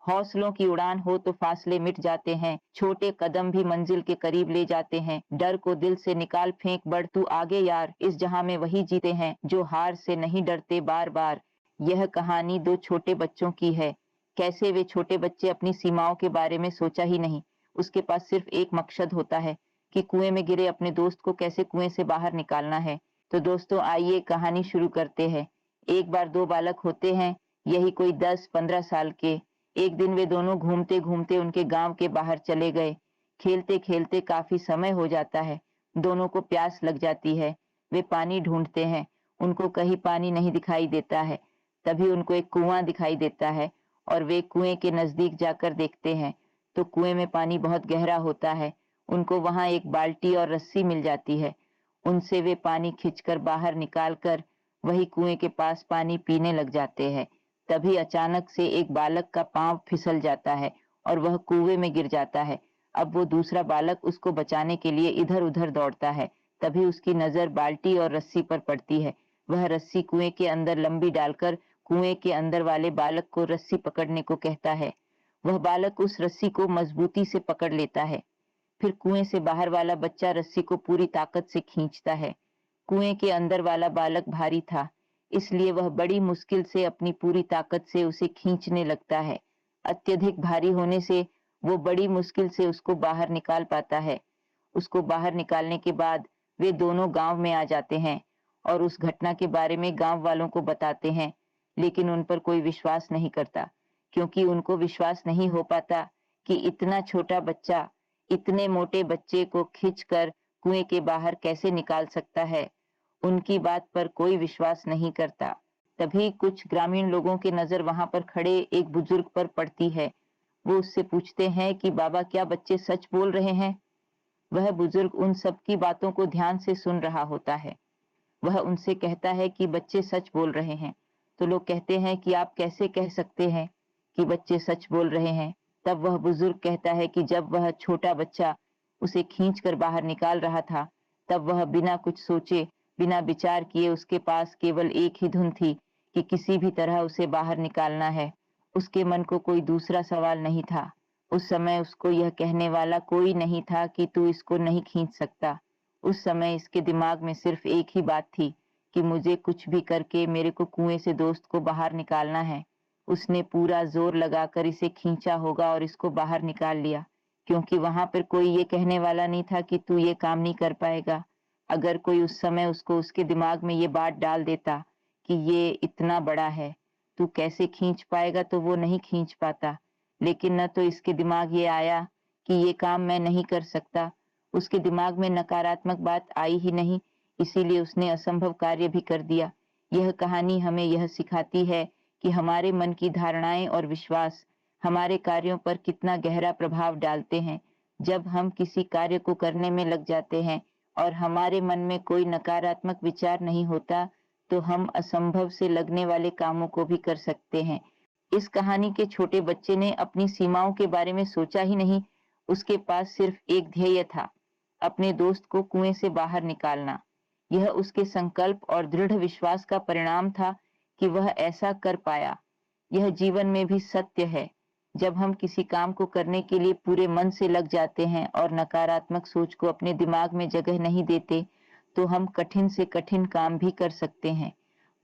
हौसलों की उड़ान हो तो फासले मिट जाते हैं, छोटे कदम भी मंजिल के करीब ले जाते हैं। डर को दिल से निकाल फेंक, बढ़ तू आगे यार, इस जहां में वही जीते हैं जो हार से नहीं डरते बार बार। यह कहानी दो छोटे बच्चों की है। कैसे वे छोटे बच्चे अपनी सीमाओं के बारे में सोचा ही नहीं। उसके पास सिर्फ एक मकसद होता है कि कुएं में गिरे अपने दोस्त को कैसे कुएं से बाहर निकालना है। तो दोस्तों आइए कहानी शुरू करते हैं। एक बार दो बालक होते हैं, यही कोई 10-15 साल के। एक दिन वे दोनों घूमते घूमते उनके गांव के बाहर चले गए। खेलते खेलते काफी समय हो जाता है। दोनों को प्यास लग जाती है। वे पानी ढूंढते हैं। उनको कहीं पानी नहीं दिखाई देता है। तभी उनको एक कुआं दिखाई देता है और वे कुएं के नजदीक जाकर देखते हैं तो कुएं में पानी बहुत गहरा होता है। उनको वहां एक बाल्टी और रस्सी मिल जाती है। उनसे वे पानी खींचकर बाहर निकालकर वही कुएं के पास पानी पीने लग जाते हैं। तभी अचानक से एक बालक का पांव फिसल जाता है और वह कुएं में गिर जाता है। अब वो दूसरा बालक उसको बचाने के लिए इधर उधर दौड़ता है। तभी उसकी नजर बाल्टी और रस्सी पर पड़ती है। वह रस्सी कुएं के अंदर लंबी डालकर कुएं के अंदर वाले बालक को रस्सी पकड़ने को कहता है। वह बालक उस रस्सी को मजबूती से पकड़ लेता है। फिर कुएं से बाहर वाला बच्चा रस्सी को पूरी ताकत से खींचता है। कुएं के अंदर वाला बालक भारी था, इसलिए वह बड़ी मुश्किल से अपनी पूरी ताकत से उसे खींचने लगता है। अत्यधिक भारी होने से वो बड़ी मुश्किल से उसको बाहर निकाल पाता है। उसको बाहर निकालने के बाद वे दोनों गांव में आ जाते हैं और उस घटना के बारे में गांव वालों को बताते हैं, लेकिन उन पर कोई विश्वास नहीं करता, क्योंकि उनको विश्वास नहीं हो पाता कि इतना छोटा बच्चा इतने मोटे बच्चे को खींचकर कुएं के बाहर कैसे निकाल सकता है। उनकी बात पर कोई विश्वास नहीं करता। तभी कुछ ग्रामीण लोगों की नजर वहां पर खड़े एक बुजुर्ग पर पड़ती है। वो उससे पूछते हैं कि बाबा, क्या बच्चे सच बोल रहे हैं? वह बुजुर्ग उन सब की बातों को ध्यान से सुन रहा होता है। वह उनसे कहता है कि बच्चे सच बोल रहे हैं। तो लोग कहते हैं कि आप कैसे कह सकते हैं कि बच्चे सच बोल रहे हैं? तब वह बुजुर्ग कहता है कि जब वह छोटा बच्चा उसे खींचकर बाहर निकाल रहा था, तब वह बिना कुछ सोचे, बिना विचार किए, उसके पास केवल एक ही धुन थी कि किसी भी तरह उसे बाहर निकालना है। उसके मन को कोई दूसरा सवाल नहीं था। उस समय उसको यह कहने वाला कोई नहीं था कि तू इसको नहीं खींच सकता। उस समय इसके दिमाग में सिर्फ एक ही बात थी कि मुझे कुछ भी करके मेरे को कुएं से दोस्त को बाहर निकालना है। उसने पूरा जोर लगाकर इसे खींचा होगा और इसको बाहर निकाल लिया, क्योंकि वहां पर कोई ये कहने वाला नहीं था कि तू ये काम नहीं कर पाएगा। अगर कोई उस समय उसको उसके दिमाग में ये बात डाल देता कि ये इतना बड़ा है, तू कैसे खींच पाएगा, तो वो नहीं खींच पाता। लेकिन न तो इसके दिमाग ये आया कि ये काम मैं नहीं कर सकता। उसके दिमाग में नकारात्मक बात आई ही नहीं, इसीलिए उसने असंभव कार्य भी कर दिया। यह कहानी हमें यह सिखाती है कि हमारे मन की धारणाएं और विश्वास हमारे कार्यों पर कितना गहरा प्रभाव डालते हैं। जब हम किसी कार्य को करने में लग जाते हैं और हमारे मन में कोई नकारात्मक विचार नहीं होता, तो हम असंभव से लगने वाले कामों को भी कर सकते हैं। इस कहानी के छोटे बच्चे ने अपनी सीमाओं के बारे में सोचा ही नहीं। उसके पास सिर्फ एक ध्येय था, अपने दोस्त को कुएं से बाहर निकालना। यह उसके संकल्प और दृढ़ विश्वास का परिणाम था कि वह ऐसा कर पाया। यह जीवन में भी सत्य है। जब हम किसी काम को करने के लिए पूरे मन से लग जाते हैं और नकारात्मक सोच को अपने दिमाग में जगह नहीं देते, तो हम कठिन से कठिन काम भी कर सकते हैं।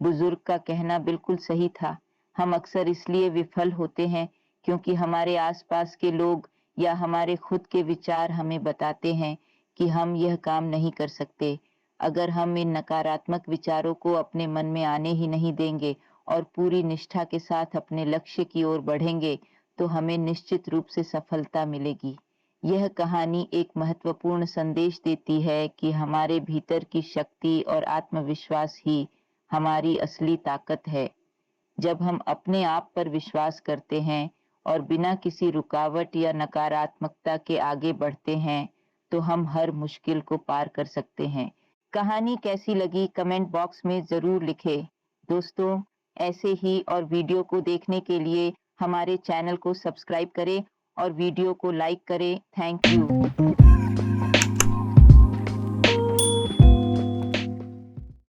बुजुर्ग का कहना बिल्कुल सही था। हम अक्सर इसलिए विफल होते हैं क्योंकि हमारे आसपास के लोग या हमारे खुद के विचार हमें बताते हैं कि हम यह काम नहीं कर सकते। अगर हम इन नकारात्मक विचारों को अपने मन में आने ही नहीं देंगे और पूरी निष्ठा के साथ अपने लक्ष्य की ओर बढ़ेंगे, तो हमें निश्चित रूप से सफलता मिलेगी। यह कहानी एक महत्वपूर्ण संदेश देती है कि हमारे भीतर की शक्ति और आत्मविश्वास ही हमारी असली ताकत है। जब हम अपने आप पर विश्वास करते हैं और बिना किसी रुकावट या नकारात्मकता के आगे बढ़ते हैं, तो हम हर मुश्किल को पार कर सकते हैं। कहानी कैसी लगी कमेंट बॉक्स में जरूर लिखें। दोस्तों, ऐसे ही और वीडियो को देखने के लिए हमारे चैनल को सब्सक्राइब करें और वीडियो को लाइक करें। Thank you.